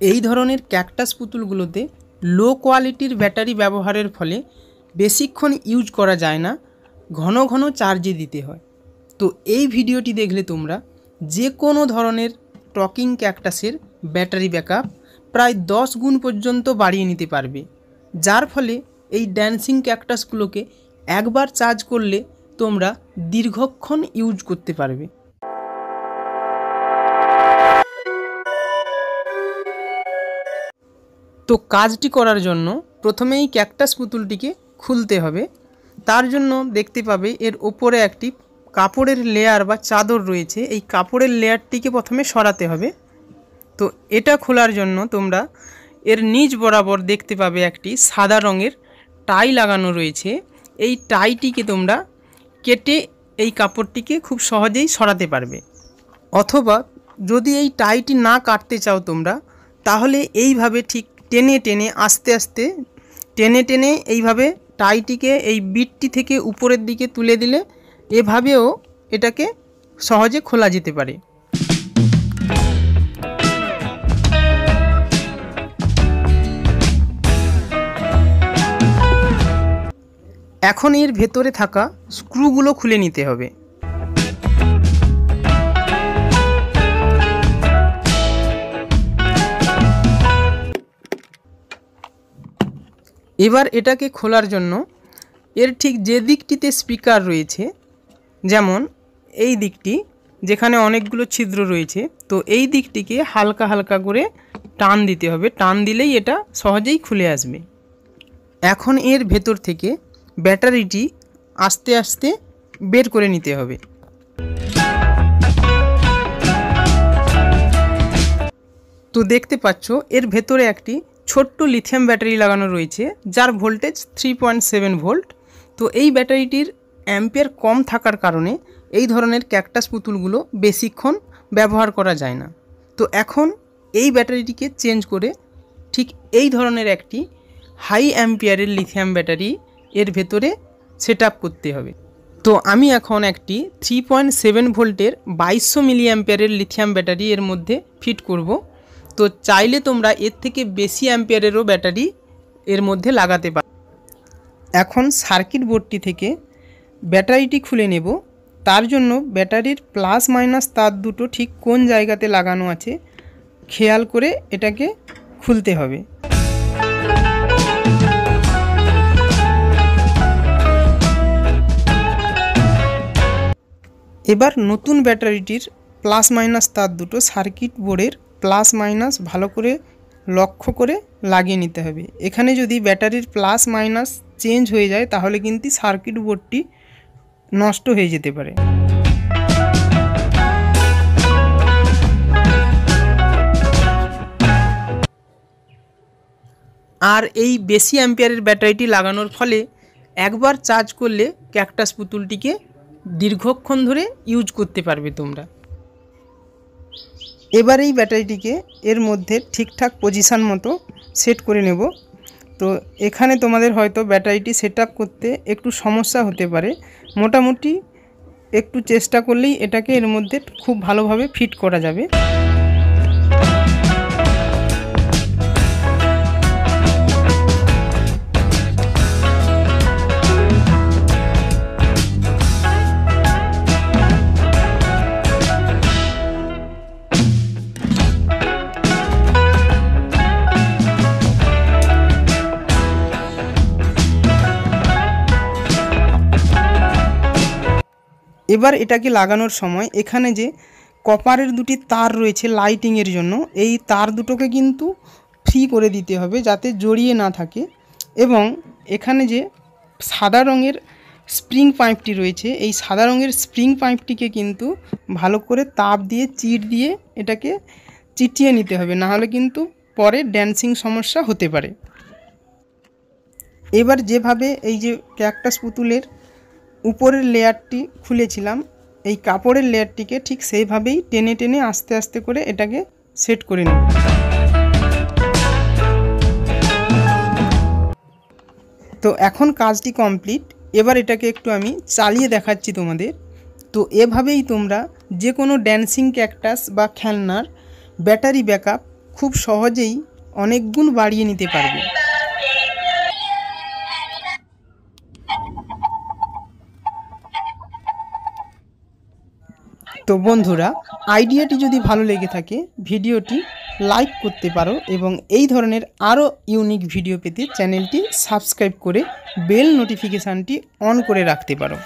এই ধরনের ক্যাকটাস পুতুলগুলোতে লো কোয়ালিটির ব্যাটারি ব্যবহারের ফলে বেশিক্ষণ ইউজ করা যায় না, ঘন ঘন চার্জে দিতে হয়। তো এই ভিডিওটি দেখলে তোমরা যে কোনো ধরনের টকিং ক্যাকটাসের ব্যাটারি ব্যাকআপ প্রায় 10 গুণ পর্যন্ত বাড়িয়ে নিতে পারবে, যার ফলে এই ড্যান্সিং ক্যাকটাসগুলোকে একবার চার্জ করলে তোমরা দীর্ঘক্ষণ ইউজ করতে পারবে। তো কাজটি করার জন্য প্রথমেই ক্যাকটাস পুতুলটিকে খুলতে হবে। তার জন্য দেখতে পাবে এর ওপরে একটি কাপড়ের লেয়ার বা চাদর রয়েছে। এই কাপড়ের লেয়ারটিকে প্রথমে সরাতে হবে। তো এটা খোলার জন্য তোমরা এর নিচ বরাবর দেখতে পাবে একটি সাদা রঙের টাই লাগানো রয়েছে। এই টাইটিকে তোমরা কেটে এই কাপড়টিকে খুব সহজেই সরাতে পারবে। অথবা যদি এই টাইটি না কাটতে চাও তোমরা, তাহলে এইভাবে ঠিক টেনে টেনে আস্তে আস্তে টেনে এইভাবে টাইটিকে এই বিটটি থেকে উপরের দিকে তুলে দিলে এভাবেও এটাকে সহজে খোলা যেতে পারে। এখন এর ভেতরে থাকা স্ক্রুগুলো খুলে নিতে হবে। এবার এটাকে খোলার জন্য এর ঠিক যে দিকটিতে স্পিকার রয়েছে, যেমন এই দিকটি যেখানে অনেকগুলো ছিদ্র রয়েছে, তো এই দিকটিকে হালকা হালকা করে টান দিতে হবে। টান দিলেই এটা সহজেই খুলে আসবে। এখন এর ভেতর থেকে ব্যাটারিটি আস্তে আস্তে বের করে নিতে হবে। তো দেখতে পাচ্ছ এর ভেতরে একটি ছোট্ট লিথিয়াম ব্যাটারি লাগানো রয়েছে, যার ভোল্টেজ 3.7 ভোল্ট। তো এই ব্যাটারিটির অ্যাম্পিয়ার কম থাকার কারণে এই ধরনের ক্যাকটাস পুতুলগুলো বেশিক্ষণ ব্যবহার করা যায় না। তো এখন এই ব্যাটারিটিকে চেঞ্জ করে ঠিক এই ধরনের একটি হাই অ্যাম্পিয়ারের লিথিয়াম ব্যাটারি এর ভেতরে সেট আপ করতে হবে। তো আমি এখন একটি 3.7 ভোল্টের 2200 মিলি অ্যাম্পিয়ারের লিথিয়াম ব্যাটারি এর মধ্যে ফিট করব। তো চাইলে তোমরা এর থেকে বেশি অ্যাম্পিয়ারেরও ব্যাটারি এর মধ্যে লাগাতে পারো। এখন সার্কিট বোর্ডটি থেকে ব্যাটারিটি খুলে নেব। তার জন্য ব্যাটারির প্লাস মাইনাস তার দুটো ঠিক কোন জায়গাতে লাগানো আছে খেয়াল করে এটাকে খুলতে হবে। এবার নতুন ব্যাটারিটির প্লাস মাইনাস তার দুটো সার্কিট বোর্ডের প্লাস মাইনাস ভালো করে লক্ষ্য করে লাগিয়ে নিতে হবে। এখানে যদি ব্যাটারির প্লাস মাইনাস চেঞ্জ হয়ে যায় তাহলে কিন্তু সার্কিট বোর্ডটি নষ্ট হয়ে যেতে পারে। আর এই বেশি অ্যাম্পিয়ারের ব্যাটারিটি লাগানোর ফলে একবার চার্জ করলে ক্যাকটাস পুতুলটিকে দীর্ঘক্ষণ ধরে ইউজ করতে পারবে তোমরা। এবার এই ব্যাটারিটিকে এর মধ্যে ঠিকঠাক পজিশান মতো সেট করে নেব। তো এখানে তোমাদের হয়তো ব্যাটারিটি সেট আপ করতে একটু সমস্যা হতে পারে, মোটামুটি একটু চেষ্টা করলেই এটাকে এর মধ্যে খুব ভালোভাবে ফিট করা যাবে। এবার এটাকে লাগানোর সময় এখানে যে কপারের দুটি তার রয়েছে লাইটিংয়ের জন্য, এই তার দুটোকে কিন্তু ফ্রি করে দিতে হবে যাতে জড়িয়ে না থাকে। এবং এখানে যে সাদা রঙের স্প্রিং পাইপটি রয়েছে, এই সাদা রঙের স্প্রিং পাইপটিকে কিন্তু ভালো করে তাপ দিয়ে চিট দিয়ে এটাকে চিটিয়ে নিতে হবে, নাহলে কিন্তু পরে ড্যান্সিং সমস্যা হতে পারে। এবার যেভাবে এই যে ক্যাকটাস পুতুলের উপরের লেয়ারটি খুলেছিলাম, এই কাপড়ের লেয়ারটিকে ঠিক সেইভাবেই টেনে টেনে আস্তে আস্তে করে এটাকে সেট করে নেব। তো এখন কাজটি কমপ্লিট। এবার এটাকে একটু আমি চালিয়ে দেখাচ্ছি তোমাদের। তো এভাবেই তোমরা যে কোনো ড্যান্সিং ক্যাকটাস বা খেলনার ব্যাটারি ব্যাকআপ খুব সহজেই অনেক গুণ বাড়িয়ে নিতে পারবে। তো বন্ধুরা, আইডিয়াটি যদি ভালো লেগে থাকে ভিডিওটি লাইক করতে পারো এবং এই ধরনের আরও ইউনিক ভিডিও পেতে চ্যানেলটি সাবস্ক্রাইব করে বেল নোটিফিকেশানটি অন করে রাখতে পারো।